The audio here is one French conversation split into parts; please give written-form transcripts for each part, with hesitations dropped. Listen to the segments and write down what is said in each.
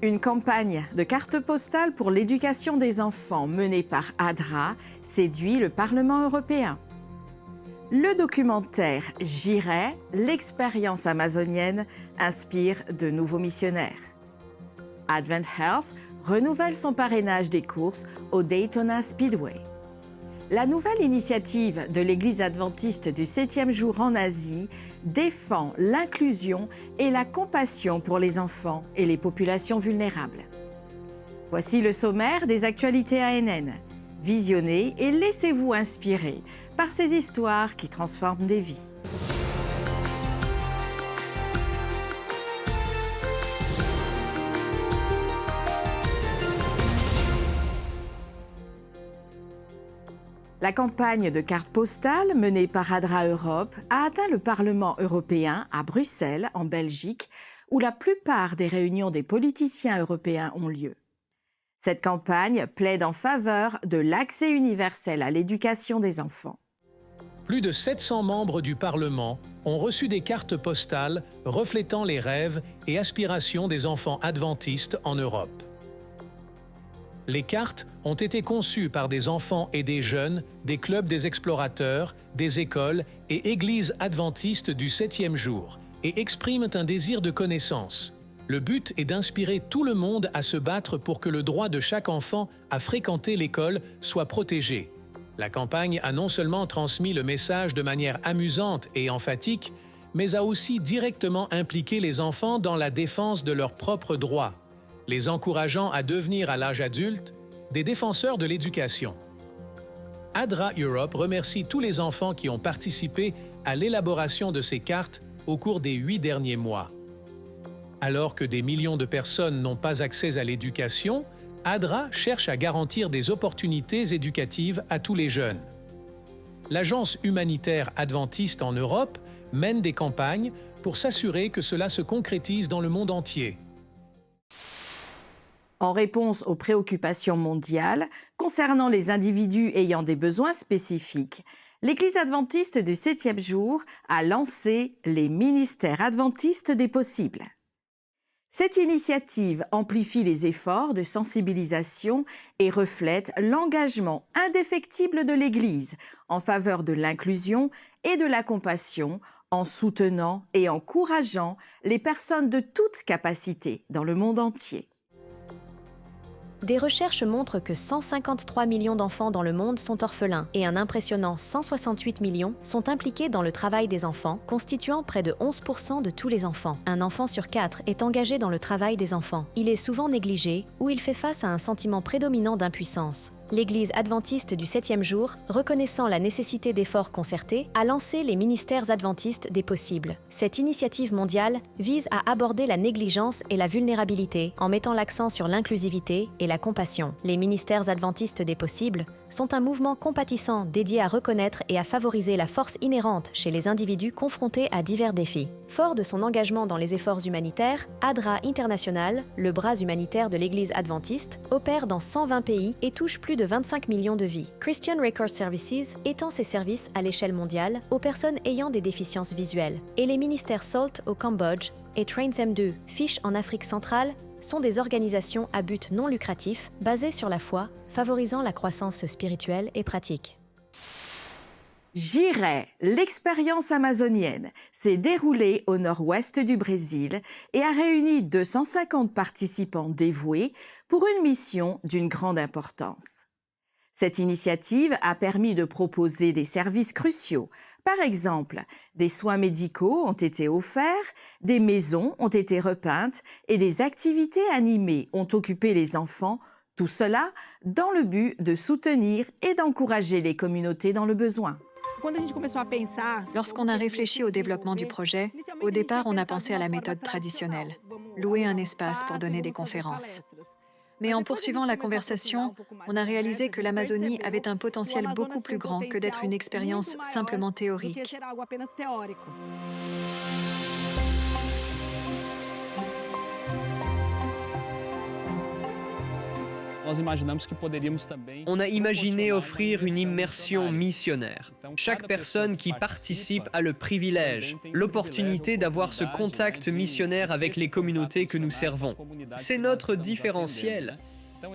Une campagne de cartes postales pour l'éducation des enfants menée par ADRA séduit le Parlement européen. Le documentaire J'irai, l'expérience amazonienne inspire de nouveaux missionnaires. Advent Health renouvelle son parrainage des courses au Daytona Speedway. La nouvelle initiative de l'Église adventiste du 7e jour en Asie défend l'inclusion et la compassion pour les enfants et les populations vulnérables. Voici le sommaire des actualités ANN. Visionnez et laissez-vous inspirer par ces histoires qui transforment des vies. La campagne de cartes postales menée par ADRA Europe a atteint le Parlement européen à Bruxelles, en Belgique, où la plupart des réunions des politiciens européens ont lieu. Cette campagne plaide en faveur de l'accès universel à l'éducation des enfants. Plus de 700 membres du Parlement ont reçu des cartes postales reflétant les rêves et aspirations des enfants adventistes en Europe. Les cartes ont été conçues par des enfants et des jeunes, des clubs des explorateurs, des écoles et églises adventistes du 7e jour et expriment un désir de connaissance. Le but est d'inspirer tout le monde à se battre pour que le droit de chaque enfant à fréquenter l'école soit protégé. La campagne a non seulement transmis le message de manière amusante et emphatique, mais a aussi directement impliqué les enfants dans la défense de leurs propres droits, les encourageant à devenir à l'âge adulte des défenseurs de l'éducation. ADRA Europe remercie tous les enfants qui ont participé à l'élaboration de ces cartes au cours des 8 derniers mois. Alors que des millions de personnes n'ont pas accès à l'éducation, ADRA cherche à garantir des opportunités éducatives à tous les jeunes. L'Agence humanitaire adventiste en Europe mène des campagnes pour s'assurer que cela se concrétise dans le monde entier. En réponse aux préoccupations mondiales concernant les individus ayant des besoins spécifiques, l'Église adventiste du 7e jour a lancé les ministères adventistes des possibles. Cette initiative amplifie les efforts de sensibilisation et reflète l'engagement indéfectible de l'Église en faveur de l'inclusion et de la compassion en soutenant et encourageant les personnes de toute capacité dans le monde entier. Des recherches montrent que 153 millions d'enfants dans le monde sont orphelins et un impressionnant 168 millions sont impliqués dans le travail des enfants, constituant près de 11% de tous les enfants. Un enfant sur 4 est engagé dans le travail des enfants. Il est souvent négligé ou il fait face à un sentiment prédominant d'impuissance. L'Église adventiste du 7e jour, reconnaissant la nécessité d'efforts concertés, a lancé les ministères adventistes des possibles. Cette initiative mondiale vise à aborder la négligence et la vulnérabilité en mettant l'accent sur l'inclusivité et la compassion. Les ministères adventistes des possibles sont un mouvement compatissant dédié à reconnaître et à favoriser la force inhérente chez les individus confrontés à divers défis. Fort de son engagement dans les efforts humanitaires, ADRA International, le bras humanitaire de l'Église adventiste, opère dans 120 pays et touche plus de 25 millions de vies. Christian Record Services étend ses services à l'échelle mondiale aux personnes ayant des déficiences visuelles. Et les ministères SALT au Cambodge et Train Them 2, Fish en Afrique centrale, sont des organisations à but non lucratif basées sur la foi, favorisant la croissance spirituelle et pratique. J'irai, l'expérience amazonienne, s'est déroulée au nord-ouest du Brésil et a réuni 250 participants dévoués pour une mission d'une grande importance. Cette initiative a permis de proposer des services cruciaux. Par exemple, des soins médicaux ont été offerts, des maisons ont été repeintes et des activités animées ont occupé les enfants, tout cela dans le but de soutenir et d'encourager les communautés dans le besoin. Lorsqu'on a réfléchi au développement du projet, au départ, on a pensé à la méthode traditionnelle, louer un espace pour donner des conférences. Mais en poursuivant la conversation, on a réalisé que l'Amazonie avait un potentiel beaucoup plus grand que d'être une expérience simplement théorique. On a imaginé offrir une immersion missionnaire. Chaque personne qui participe a le privilège, l'opportunité d'avoir ce contact missionnaire avec les communautés que nous servons. C'est notre différentiel.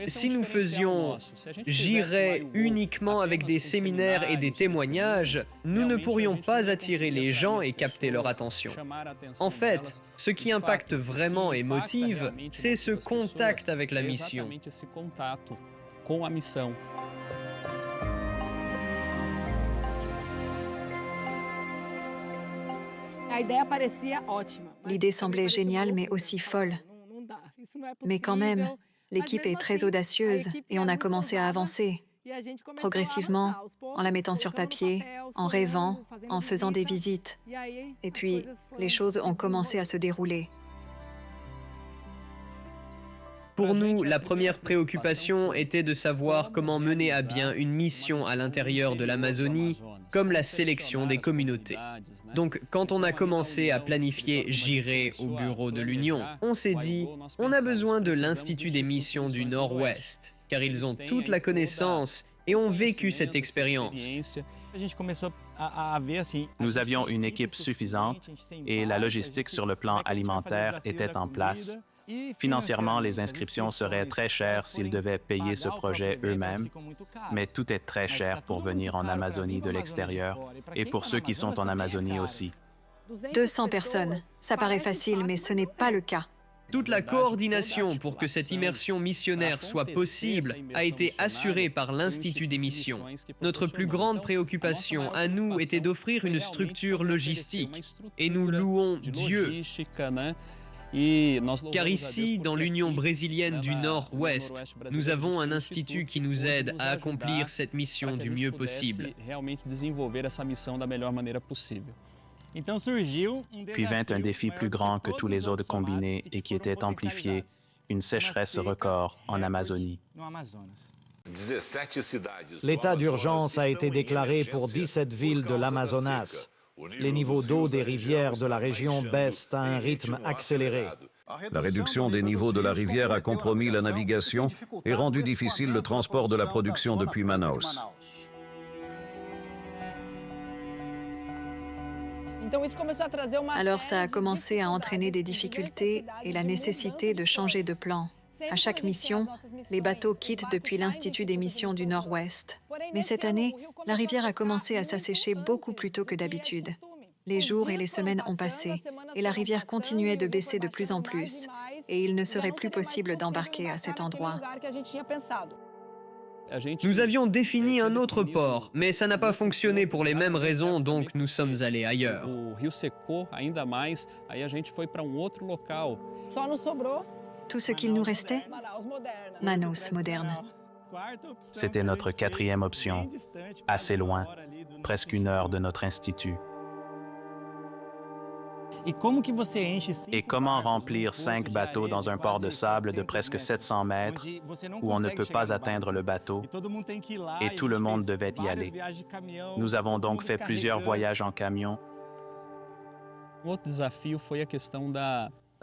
Si nous faisions « J'irai » uniquement avec des séminaires et des témoignages, nous ne pourrions pas attirer les gens et capter leur attention. En fait, ce qui impacte vraiment et motive, c'est ce contact avec la mission. L'idée semblait géniale, mais aussi folle. Mais quand même, l'équipe est très audacieuse et on a commencé à avancer, progressivement, en la mettant sur papier, en rêvant, en faisant des visites. Et puis, les choses ont commencé à se dérouler. Pour nous, la première préoccupation était de savoir comment mener à bien une mission à l'intérieur de l'Amazonie, comme la sélection des communautés. Donc, quand on a commencé à planifier « J'irai » au bureau de l'Union, on s'est dit « On a besoin de l'Institut des missions du Nord-Ouest, car ils ont toute la connaissance et ont vécu cette expérience. » Nous avions une équipe suffisante et la logistique sur le plan alimentaire était en place. Financièrement, les inscriptions seraient très chères s'ils devaient payer ce projet eux-mêmes, mais tout est très cher pour venir en Amazonie de l'extérieur et pour ceux qui sont en Amazonie aussi. 200 personnes, ça paraît facile, mais ce n'est pas le cas. Toute la coordination pour que cette immersion missionnaire soit possible a été assurée par l'Institut des missions. Notre plus grande préoccupation à nous était d'offrir une structure logistique, et nous louons Dieu. Car ici, dans l'Union brésilienne du Nord-Ouest, nous avons un institut qui nous aide à accomplir cette mission du mieux possible. Puis vint un défi plus grand que tous les autres combinés et qui était amplifié, une sécheresse record en Amazonie. L'état d'urgence a été déclaré pour 17 villes de l'Amazonas. Les niveaux d'eau des rivières de la région baissent à un rythme accéléré. La réduction des niveaux de la rivière a compromis la navigation et rendu difficile le transport de la production depuis Manaus. Alors ça a commencé à entraîner des difficultés et la nécessité de changer de plan. À chaque mission, les bateaux quittent depuis l'Institut des missions du Nord-Ouest. Mais cette année, la rivière a commencé à s'assécher beaucoup plus tôt que d'habitude. Les jours et les semaines ont passé et la rivière continuait de baisser de plus en plus. Et il ne serait plus possible d'embarquer à cet endroit. Nous avions défini un autre port, mais ça n'a pas fonctionné pour les mêmes raisons, donc nous sommes allés ailleurs. Tout ce qu'il nous restait, Manaus moderne. C'était notre quatrième option, assez loin, presque 1 heure de notre institut. Et comment remplir 5 bateaux dans un port de sable de presque 700 mètres où on ne peut pas atteindre le bateau et tout le monde devait y aller? Nous avons donc fait plusieurs voyages en camion.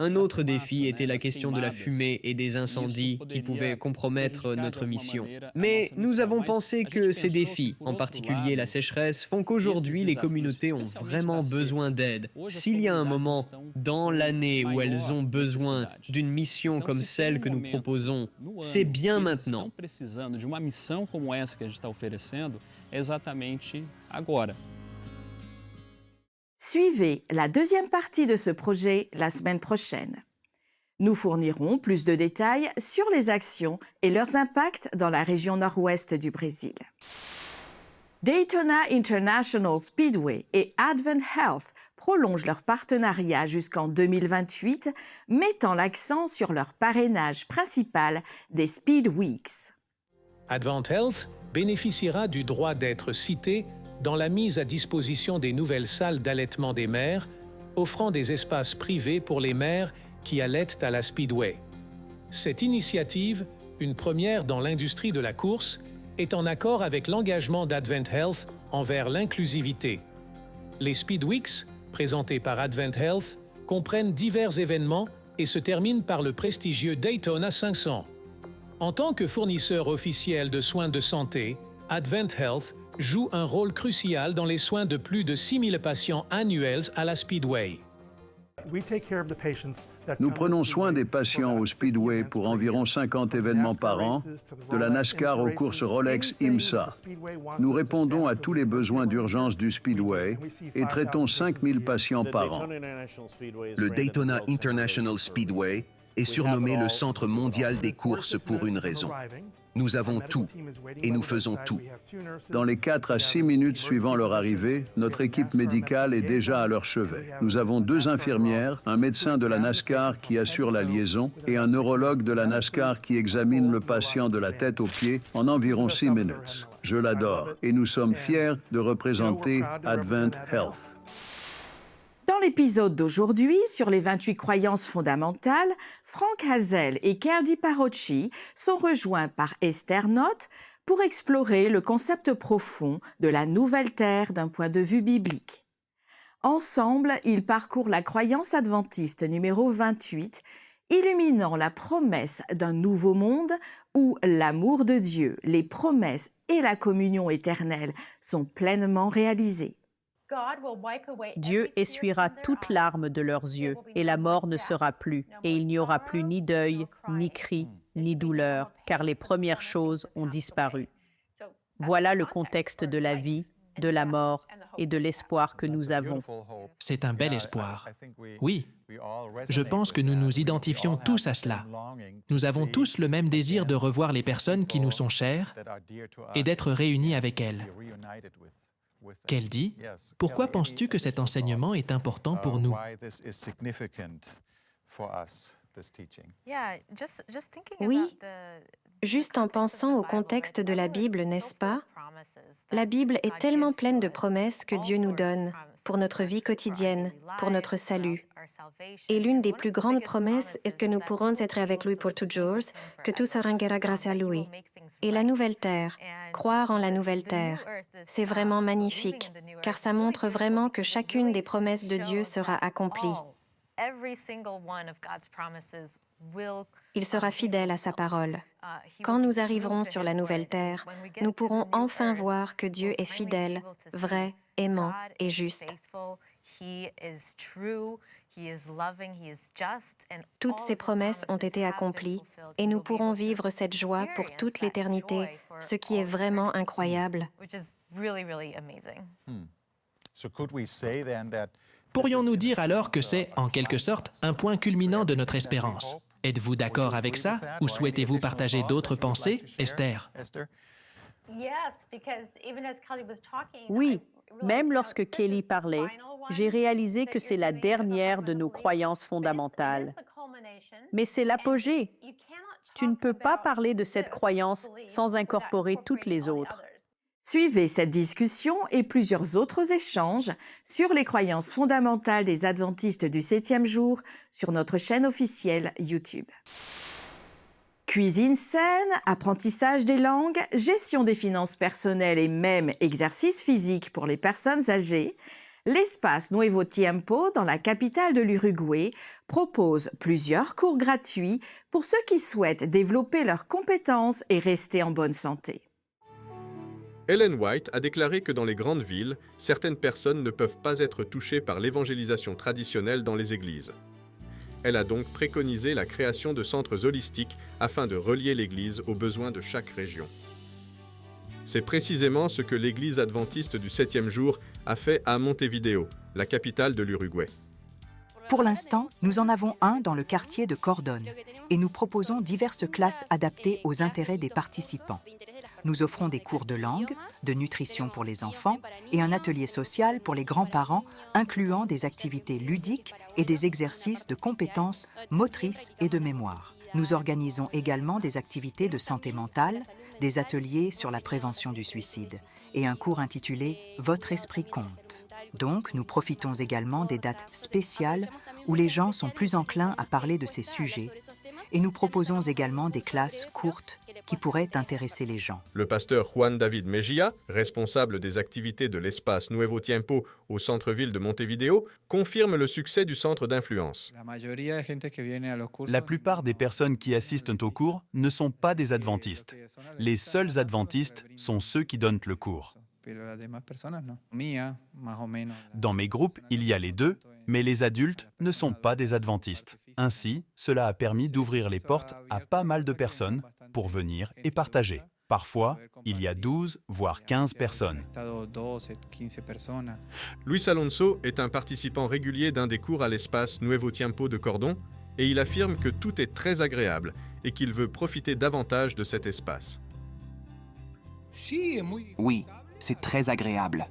Un autre défi était la question de la fumée et des incendies qui pouvaient compromettre notre mission. Mais nous avons pensé que ces défis, en particulier la sécheresse, font qu'aujourd'hui les communautés ont vraiment besoin d'aide. S'il y a un moment dans l'année où elles ont besoin d'une mission comme celle que nous proposons, c'est bien maintenant. Suivez la deuxième partie de ce projet la semaine prochaine. Nous fournirons plus de détails sur les actions et leurs impacts dans la région nord-ouest du Brésil. Daytona International Speedway et Advent Health prolongent leur partenariat jusqu'en 2028, mettant l'accent sur leur parrainage principal des Speed Weeks. Advent Health bénéficiera du droit d'être cité dans la mise à disposition des nouvelles salles d'allaitement des mères, offrant des espaces privés pour les mères qui allaitent à la Speedway. Cette initiative, une première dans l'industrie de la course, est en accord avec l'engagement d'Advent Health envers l'inclusivité. Les Speed Weeks, présentés par Advent Health, comprennent divers événements et se terminent par le prestigieux Daytona 500. En tant que fournisseur officiel de soins de santé, Advent Health joue un rôle crucial dans les soins de plus de 6000 patients annuels à la Speedway. Nous prenons soin des patients au Speedway pour environ 50 événements par an, de la NASCAR aux courses Rolex IMSA. Nous répondons à tous les besoins d'urgence du Speedway et traitons 5000 patients par an. Le Daytona International Speedway est surnommé le centre mondial des courses pour une raison. Nous avons tout et nous faisons tout. Dans les 4 à 6 minutes suivant leur arrivée, notre équipe médicale est déjà à leur chevet. Nous avons 2 infirmières, un médecin de la NASCAR qui assure la liaison et un neurologue de la NASCAR qui examine le patient de la tête aux pieds en environ 6 minutes. Je l'adore et nous sommes fiers de représenter Advent Health. Dans l'épisode d'aujourd'hui sur les 28 croyances fondamentales, Frank Hazel et Kerdy Parocchi sont rejoints par Esther Knott pour explorer le concept profond de la nouvelle terre d'un point de vue biblique. Ensemble, ils parcourent la croyance adventiste numéro 28, illuminant la promesse d'un nouveau monde où l'amour de Dieu, les promesses et la communion éternelle sont pleinement réalisées. Dieu essuiera toute larme de leurs yeux, et la mort ne sera plus, et il n'y aura plus ni deuil, ni cri, ni douleur, car les premières choses ont disparu. Voilà le contexte de la vie, de la mort et de l'espoir que nous avons. C'est un bel espoir. Oui, je pense que nous nous identifions tous à cela. Nous avons tous le même désir de revoir les personnes qui nous sont chères et d'être réunis avec elles. Kerdy, pourquoi penses-tu que cet enseignement est important pour nous? Oui, juste en pensant au contexte de la Bible, n'est-ce pas? La Bible est tellement pleine de promesses que Dieu nous donne pour notre vie quotidienne, pour notre salut. Et l'une des plus grandes promesses est que nous pourrons être avec lui pour toujours, que tout s'arrangera grâce à lui. Et la nouvelle terre, croire en la nouvelle terre, c'est vraiment magnifique, car ça montre vraiment que chacune des promesses de Dieu sera accomplie. Il sera fidèle à sa parole. Quand nous arriverons sur la nouvelle terre, nous pourrons enfin voir que Dieu est fidèle, vrai, aimant et juste. Toutes ces promesses ont été accomplies et nous pourrons vivre cette joie pour toute l'éternité, ce qui est vraiment incroyable. Pourrions-nous dire alors que c'est, en quelque sorte, un point culminant de notre espérance? Êtes-vous d'accord avec ça ou souhaitez-vous partager d'autres pensées, Esther? Oui, même lorsque Kelly parlait, j'ai réalisé que c'est la dernière de nos croyances fondamentales. Mais c'est l'apogée. Tu ne peux pas parler de cette croyance sans incorporer toutes les autres. Suivez cette discussion et plusieurs autres échanges sur les croyances fondamentales des adventistes du 7e jour sur notre chaîne officielle YouTube. Cuisine saine, apprentissage des langues, gestion des finances personnelles et même exercice physique pour les personnes âgées, l'espace Nuevo Tiempo, dans la capitale de l'Uruguay, propose plusieurs cours gratuits pour ceux qui souhaitent développer leurs compétences et rester en bonne santé. Ellen White a déclaré que dans les grandes villes, certaines personnes ne peuvent pas être touchées par l'évangélisation traditionnelle dans les églises. Elle a donc préconisé la création de centres holistiques afin de relier l'Église aux besoins de chaque région. C'est précisément ce que l'Église adventiste du 7e jour a fait à Montevideo, la capitale de l'Uruguay. Pour l'instant, nous en avons un dans le quartier de Cordón et nous proposons diverses classes adaptées aux intérêts des participants. Nous offrons des cours de langue, de nutrition pour les enfants et un atelier social pour les grands-parents, incluant des activités ludiques et des exercices de compétences motrices et de mémoire. Nous organisons également des activités de santé mentale, des ateliers sur la prévention du suicide et un cours intitulé « Votre esprit compte ». Donc, nous profitons également des dates spéciales où les gens sont plus enclins à parler de ces sujets et nous proposons également des classes courtes qui pourraient intéresser les gens. Le pasteur Juan David Mejia, responsable des activités de l'espace Nuevo Tiempo au centre-ville de Montevideo, confirme le succès du centre d'influence. La plupart des personnes qui assistent au cours ne sont pas des adventistes. Les seuls adventistes sont ceux qui donnent le cours. Dans mes groupes, il y a les deux, mais les adultes ne sont pas des adventistes. Ainsi, cela a permis d'ouvrir les portes à pas mal de personnes pour venir et partager. Parfois, il y a 12, voire 15 personnes. Luis Alonso est un participant régulier d'un des cours à l'espace Nuevo Tiempo de Cordon et il affirme que tout est très agréable et qu'il veut profiter davantage de cet espace. Oui, c'est très agréable.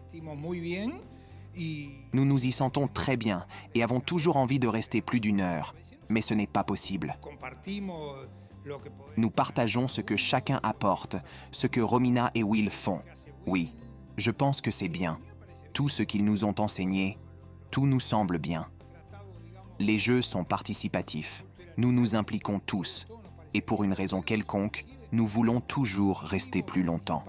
Nous nous y sentons très bien et avons toujours envie de rester plus d'une heure, mais ce n'est pas possible. Nous partageons ce que chacun apporte, ce que Romina et Will font. Oui, je pense que c'est bien. Tout ce qu'ils nous ont enseigné, tout nous semble bien. Les jeux sont participatifs. Nous nous impliquons tous. Et pour une raison quelconque, nous voulons toujours rester plus longtemps.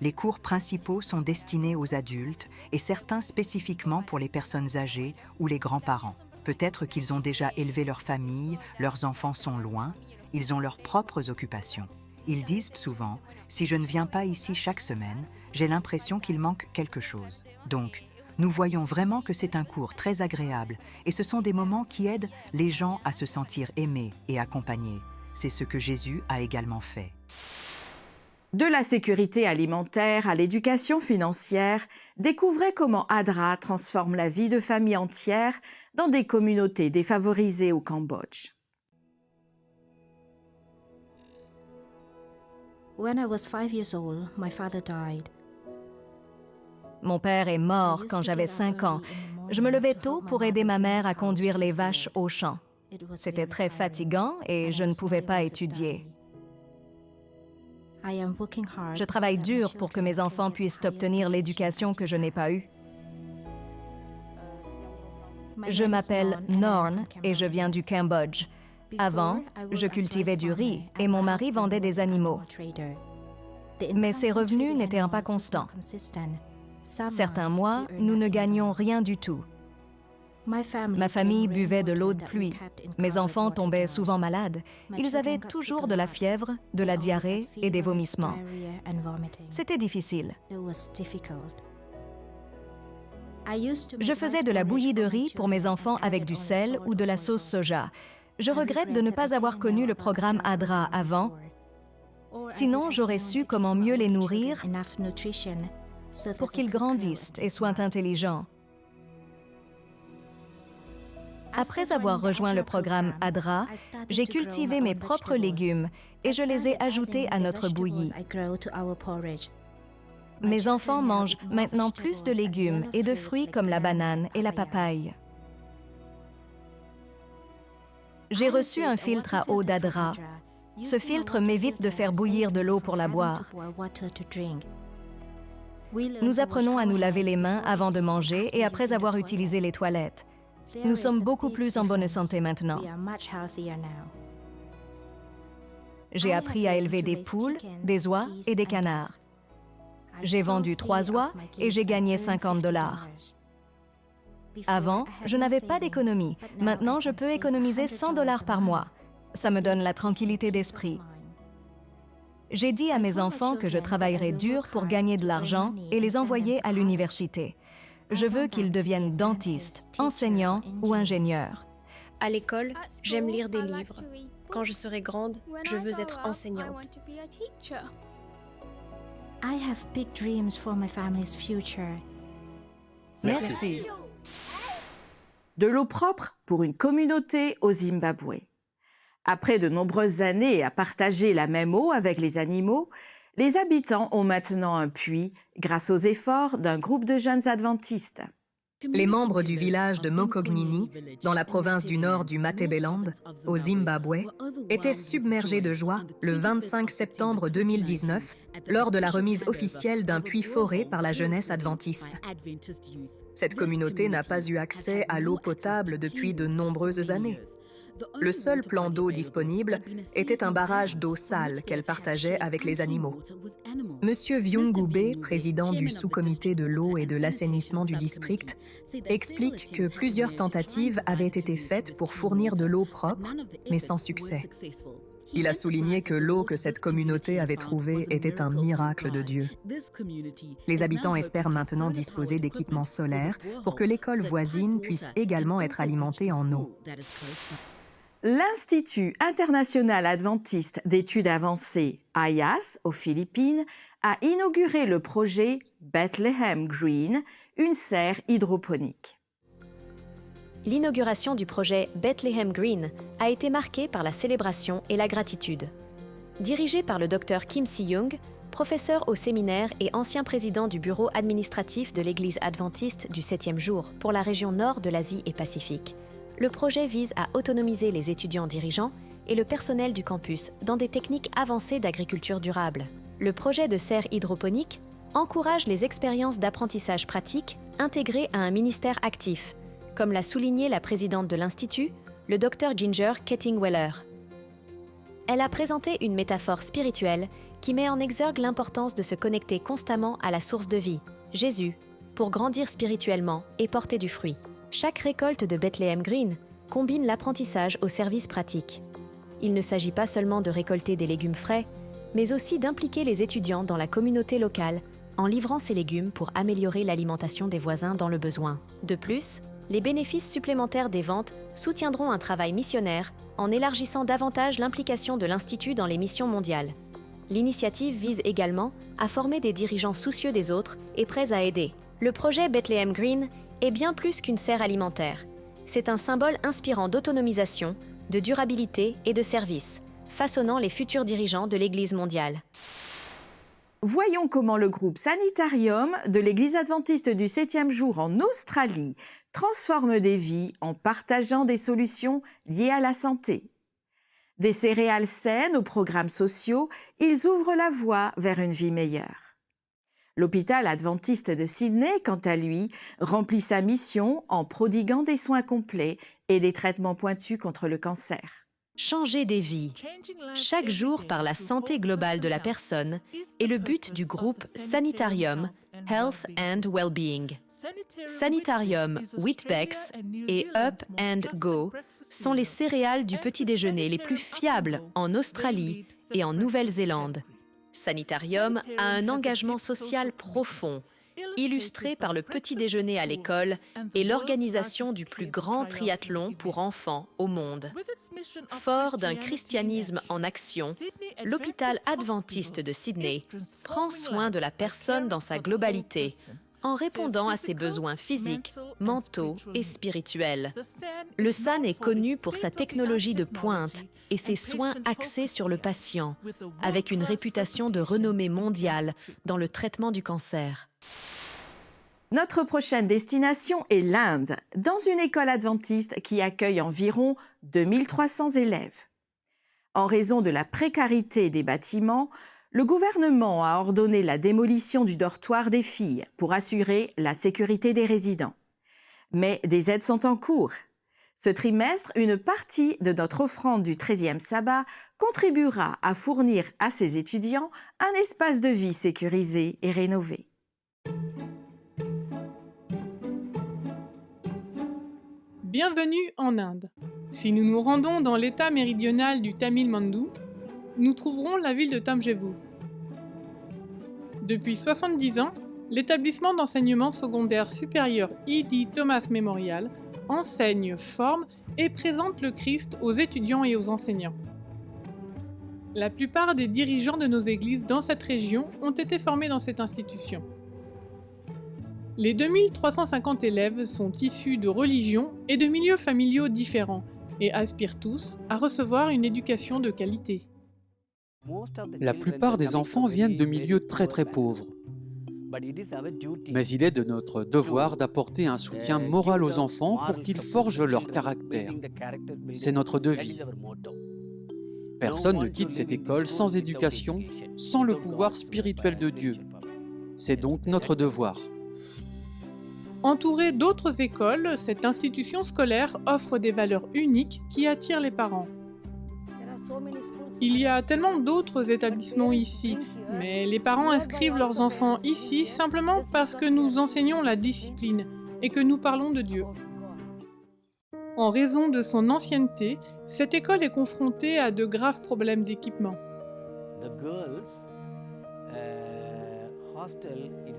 Les cours principaux sont destinés aux adultes et certains spécifiquement pour les personnes âgées ou les grands-parents. Peut-être qu'ils ont déjà élevé leur famille, leurs enfants sont loin, ils ont leurs propres occupations. Ils disent souvent « Si je ne viens pas ici chaque semaine, j'ai l'impression qu'il manque quelque chose. » Donc, nous voyons vraiment que c'est un cours très agréable et ce sont des moments qui aident les gens à se sentir aimés et accompagnés. C'est ce que Jésus a également fait. De la sécurité alimentaire à l'éducation financière, découvrez comment ADRA transforme la vie de familles entières dans des communautés défavorisées au Cambodge. When I was 5 years old, my father died. Mon père est mort quand j'avais 5 ans. Je me levais tôt pour aider ma mère à conduire les vaches au champ. C'était très fatigant et je ne pouvais pas étudier. Je travaille dur pour que mes enfants puissent obtenir l'éducation que je n'ai pas eue. Je m'appelle Norn et je viens du Cambodge. Avant, je cultivais du riz et mon mari vendait des animaux. Mais ses revenus n'étaient pas constants. Certains mois, nous ne gagnions rien du tout. Ma famille buvait de l'eau de pluie. Mes enfants tombaient souvent malades. Ils avaient toujours de la fièvre, de la diarrhée et des vomissements. C'était difficile. Je faisais de la bouillie de riz pour mes enfants avec du sel ou de la sauce soja. Je regrette de ne pas avoir connu le programme ADRA avant. Sinon, j'aurais su comment mieux les nourrir pour qu'ils grandissent et soient intelligents. Après avoir rejoint le programme ADRA, j'ai cultivé mes propres légumes et je les ai ajoutés à notre bouillie. Mes enfants mangent maintenant plus de légumes et de fruits comme la banane et la papaye. J'ai reçu un filtre à eau d'ADRA. Ce filtre m'évite de faire bouillir de l'eau pour la boire. Nous apprenons à nous laver les mains avant de manger et après avoir utilisé les toilettes. Nous sommes beaucoup plus en bonne santé maintenant. J'ai appris à élever des poules, des oies et des canards. J'ai vendu 3 oies et j'ai gagné $50. Avant, je n'avais pas d'économie. Maintenant, je peux économiser $100 par mois. Ça me donne la tranquillité d'esprit. J'ai dit à mes enfants que je travaillerais dur pour gagner de l'argent et les envoyer à l'université. Je veux qu'ils deviennent dentistes, enseignants ou ingénieurs. À l'école, j'aime lire des livres. Quand je serai grande, je veux être enseignante. I have big dreams for my family's future. Merci. De l'eau propre pour une communauté au Zimbabwe. Après de nombreuses années à partager la même eau avec les animaux, les habitants ont maintenant un puits grâce aux efforts d'un groupe de jeunes adventistes. Les membres du village de Mokognini, dans la province du nord du Matabeleland, au Zimbabwe, étaient submergés de joie le 25 septembre 2019 lors de la remise officielle d'un puits foré par la jeunesse adventiste. Cette communauté n'a pas eu accès à l'eau potable depuis de nombreuses années. Le seul plan d'eau disponible était un barrage d'eau sale qu'elle partageait avec les animaux. Monsieur Vyungube, président du sous-comité de l'eau et de l'assainissement du district, explique que plusieurs tentatives avaient été faites pour fournir de l'eau propre, mais sans succès. Il a souligné que l'eau que cette communauté avait trouvée était un miracle de Dieu. Les habitants espèrent maintenant disposer d'équipements solaires pour que l'école voisine puisse également être alimentée en eau. L'Institut international adventiste d'études avancées, IAS, aux Philippines, a inauguré le projet Bethlehem Green, une serre hydroponique. L'inauguration du projet Bethlehem Green a été marquée par la célébration et la gratitude. Dirigé par le Dr Kim Si-young, professeur au séminaire et ancien président du bureau administratif de l'Église adventiste du 7e jour pour la région nord de l'Asie et Pacifique, le projet vise à autonomiser les étudiants dirigeants et le personnel du campus dans des techniques avancées d'agriculture durable. Le projet de serre hydroponique encourage les expériences d'apprentissage pratique intégrées à un ministère actif, comme l'a souligné la présidente de l'Institut, le Dr Ginger Ketting-Weller. Elle a présenté une métaphore spirituelle qui met en exergue l'importance de se connecter constamment à la source de vie, Jésus, pour grandir spirituellement et porter du fruit. Chaque récolte de Bethlehem Green combine l'apprentissage au service pratique. Il ne s'agit pas seulement de récolter des légumes frais, mais aussi d'impliquer les étudiants dans la communauté locale en livrant ces légumes pour améliorer l'alimentation des voisins dans le besoin. De plus, les bénéfices supplémentaires des ventes soutiendront un travail missionnaire en élargissant davantage l'implication de l'Institut dans les missions mondiales. L'initiative vise également à former des dirigeants soucieux des autres et prêts à aider. Le projet Bethlehem Green est bien plus qu'une serre alimentaire. C'est un symbole inspirant d'autonomisation, de durabilité et de service, façonnant les futurs dirigeants de l'Église mondiale. Voyons comment le groupe Sanitarium de l'Église adventiste du 7e jour en Australie transforme des vies en partageant des solutions liées à la santé. Des céréales saines aux programmes sociaux, ils ouvrent la voie vers une vie meilleure. L'hôpital adventiste de Sydney, quant à lui, remplit sa mission en prodiguant des soins complets et des traitements pointus contre le cancer. Changer des vies, chaque jour par la santé globale de la personne, est le but du groupe Sanitarium, Health and Wellbeing. Sanitarium, Weet-Bix et Up and Go sont les céréales du petit déjeuner les plus fiables en Australie et en Nouvelle-Zélande. Sanitarium a un engagement social profond, illustré par le petit déjeuner à l'école et l'organisation du plus grand triathlon pour enfants au monde. Fort d'un christianisme en action, l'hôpital adventiste de Sydney prend soin de la personne dans sa globalité, en répondant à ses besoins physiques, mentaux et spirituels. Le SAN est connu pour sa technologie de pointe et ses soins axés sur le patient, avec une réputation de renommée mondiale dans le traitement du cancer. Notre prochaine destination est l'Inde, dans une école adventiste qui accueille environ 2300 élèves. En raison de la précarité des bâtiments, le gouvernement a ordonné la démolition du dortoir des filles pour assurer la sécurité des résidents. Mais des aides sont en cours. Ce trimestre, une partie de notre offrande du 13e sabbat contribuera à fournir à ces étudiants un espace de vie sécurisé et rénové. Bienvenue en Inde. Si nous nous rendons dans l'état méridional du Tamil Nadu, nous trouverons la ville de Tamjavur. Depuis 70 ans, l'établissement d'enseignement secondaire supérieur E.D. Thomas Memorial enseigne, forme et présente le Christ aux étudiants et aux enseignants. La plupart des dirigeants de nos églises dans cette région ont été formés dans cette institution. Les 2350 élèves sont issus de religions et de milieux familiaux différents et aspirent tous à recevoir une éducation de qualité. La plupart des enfants viennent de milieux très pauvres. Mais il est de notre devoir d'apporter un soutien moral aux enfants pour qu'ils forgent leur caractère. C'est notre devise. Personne ne quitte cette école sans éducation, sans le pouvoir spirituel de Dieu. C'est donc notre devoir. Entourée d'autres écoles, cette institution scolaire offre des valeurs uniques qui attirent les parents. Il y a tellement d'autres établissements ici, mais les parents inscrivent leurs enfants ici simplement parce que nous enseignons la discipline et que nous parlons de Dieu. En raison de son ancienneté, cette école est confrontée à de graves problèmes d'équipement.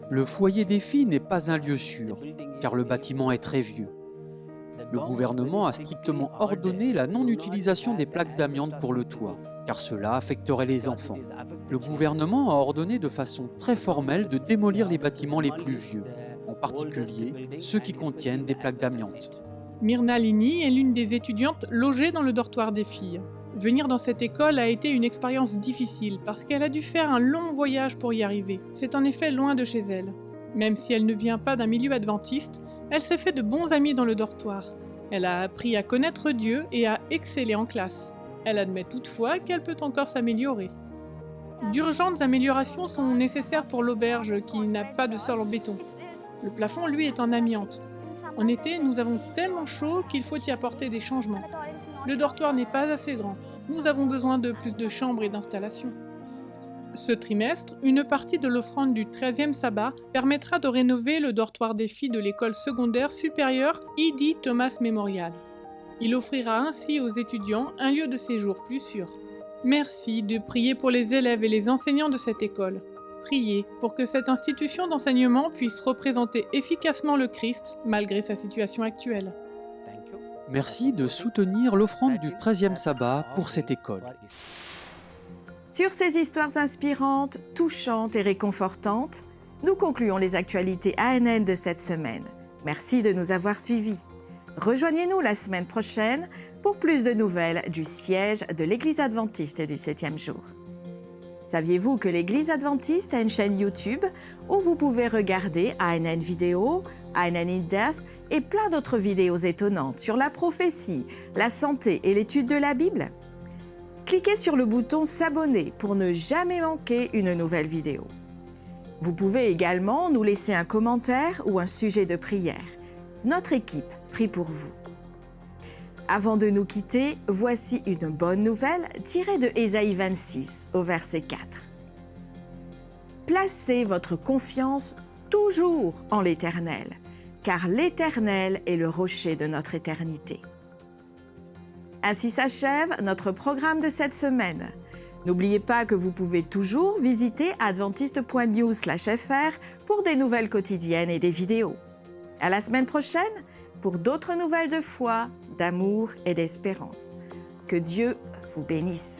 Le foyer des filles n'est pas un lieu sûr, car le bâtiment est très vieux. Le gouvernement a strictement ordonné la non-utilisation des plaques d'amiante pour le toit, car cela affecterait les enfants. Le gouvernement a ordonné de façon très formelle de démolir les bâtiments les plus vieux, en particulier ceux qui contiennent des plaques d'amiante. Myrna Lini est l'une des étudiantes logées dans le dortoir des filles. Venir dans cette école a été une expérience difficile parce qu'elle a dû faire un long voyage pour y arriver. C'est en effet loin de chez elle. Même si elle ne vient pas d'un milieu adventiste, elle s'est fait de bons amis dans le dortoir. Elle a appris à connaître Dieu et à exceller en classe. Elle admet toutefois qu'elle peut encore s'améliorer. D'urgentes améliorations sont nécessaires pour l'auberge qui n'a pas de sol en béton. Le plafond, lui, est en amiante. En été, nous avons tellement chaud qu'il faut y apporter des changements. Le dortoir n'est pas assez grand. Nous avons besoin de plus de chambres et d'installations. Ce trimestre, une partie de l'offrande du 13e sabbat permettra de rénover le dortoir des filles de l'école secondaire supérieure E.D. Thomas Memorial. Il offrira ainsi aux étudiants un lieu de séjour plus sûr. Merci de prier pour les élèves et les enseignants de cette école. Priez pour que cette institution d'enseignement puisse représenter efficacement le Christ malgré sa situation actuelle. Merci de soutenir l'offrande du 13e sabbat pour cette école. Sur ces histoires inspirantes, touchantes et réconfortantes, nous concluons les actualités ANN de cette semaine. Merci de nous avoir suivis. Rejoignez-nous la semaine prochaine pour plus de nouvelles du siège de l'Église adventiste du 7e jour. Saviez-vous que l'Église adventiste a une chaîne YouTube où vous pouvez regarder ANN Vidéo, ANN In-Depth et plein d'autres vidéos étonnantes sur la prophétie, la santé et l'étude de la Bible? Cliquez sur le bouton s'abonner pour ne jamais manquer une nouvelle vidéo. Vous pouvez également nous laisser un commentaire ou un sujet de prière. Notre équipe prie pour vous. Avant de nous quitter, voici une bonne nouvelle tirée de Ésaïe 26 au verset 4. Placez votre confiance toujours en l'Éternel, car l'Éternel est le rocher de notre éternité. Ainsi s'achève notre programme de cette semaine. N'oubliez pas que vous pouvez toujours visiter adventiste.news/fr pour des nouvelles quotidiennes et des vidéos. À la semaine prochaine pour d'autres nouvelles de foi, d'amour et d'espérance. Que Dieu vous bénisse.